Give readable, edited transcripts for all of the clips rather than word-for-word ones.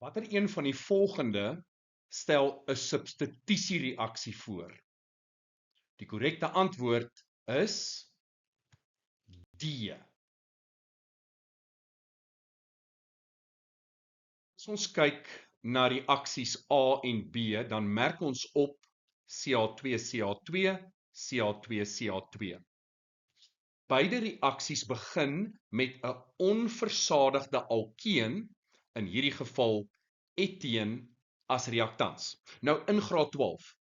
Watter een van die volgende stel 'n substitusiereaksie voor? Die korrekte antwoord is D. As ons kyk na reaksies A en B, dan merk ons op Ca2Ca2, Ca2Ca2. Beide reaksies begin met 'n onversadigde alkeen, in hierdie geval eteen as reaktans. Nou in graad 12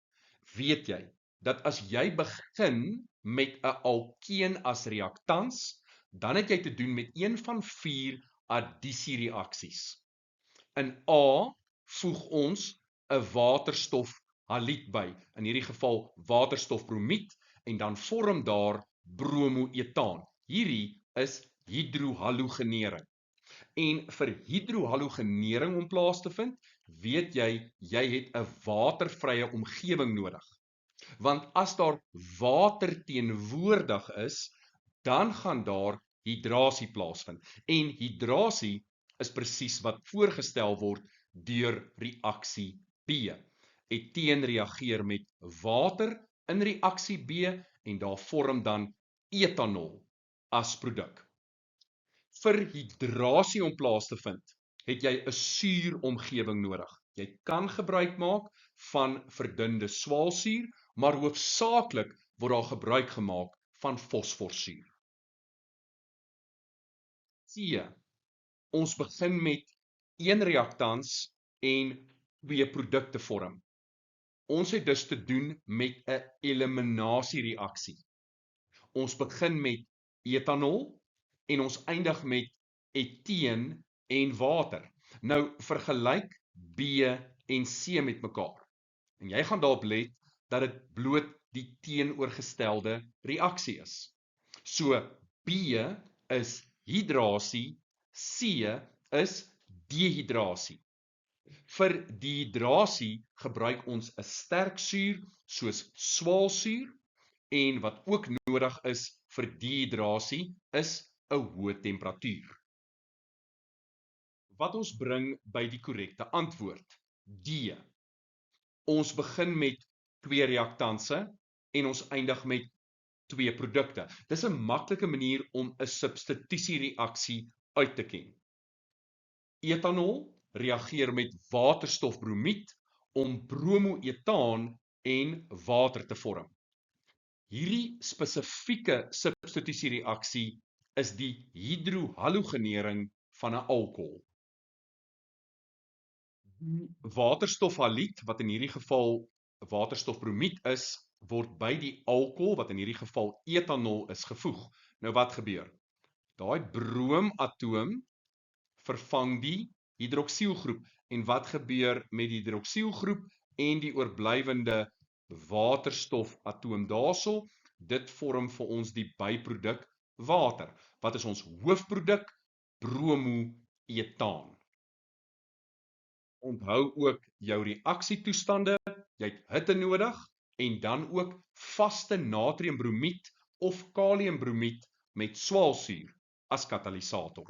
weet jy dat as jy begin met 'n alkeen as reaktans, dan het jy te doen met een van 4 addisiereaksies. In A voeg ons 'n waterstofhalied by, in hierdie geval waterstofbromied, en dan vorm daar bromoetaan. Hierdie is hidrohalogenering. En vir hidrohalogenering om plaas te vind, weet jy het 'n watervrye omgewing nodig. Want as daar water teenwoordig is, dan gaan daar hidrasie plaasvind. En hidrasie is presies wat voorgestel word deur reaksie B. Eteen reageer met water in reaksie B en daar vorm dan etanol as produk. Vir hidrasie om plaas te vind, het jy 'n suuromgewing nodig. Jy kan gebruik maak van verdunde swaalsuur, maar hoofsaaklik word daar gebruik gemaak van fosforsuur. C. Ons begin met een reaktans en 2 produkte vorm. Ons het dus te doen met 'n eliminasiereaksie. Ons begin met etanol en ons eindig met eteen en water. Nou vergelyk B en C met mekaar. En jy gaan daarop let dat dit bloot die teenoorgestelde reaksie is. So B is hidrasie, C is dehydrasie. Vir dehydrasie gebruik ons 'n sterk suur soos swaalsuur, en wat ook nodig is vir dehydrasie is 'n hoë temperatuur. Wat ons bring by die korrekte antwoord, D. Ons begin met 2 reaktanse en ons eindig met 2 produkte. Dis 'n maklike manier om 'n substitusiereaksie uit te ken. Etanol reageer met waterstofbromied om bromoetaan en water te vorm. Hierdie spesifieke substitusiereaksie is die hidrohalogenering van 'n alkohol. Die waterstofhalied, wat in hierdie geval waterstofbromied is, word by die alkohol, wat in hierdie geval etanol is, gevoeg. Nou wat gebeur? Daai broomatoom vervang die hidroksielgroep. En wat gebeur met die hidroksielgroep en die oorblywende waterstofatoom daarso? Dit vorm vir ons die byproduk water. Wat is ons hoofproduk? Bromoetaan. Onthou ook jou reaksietoestande, jy het hitte nodig, en dan ook vaste natriumbromied of kaliumbromied met swaalsuur as katalisator.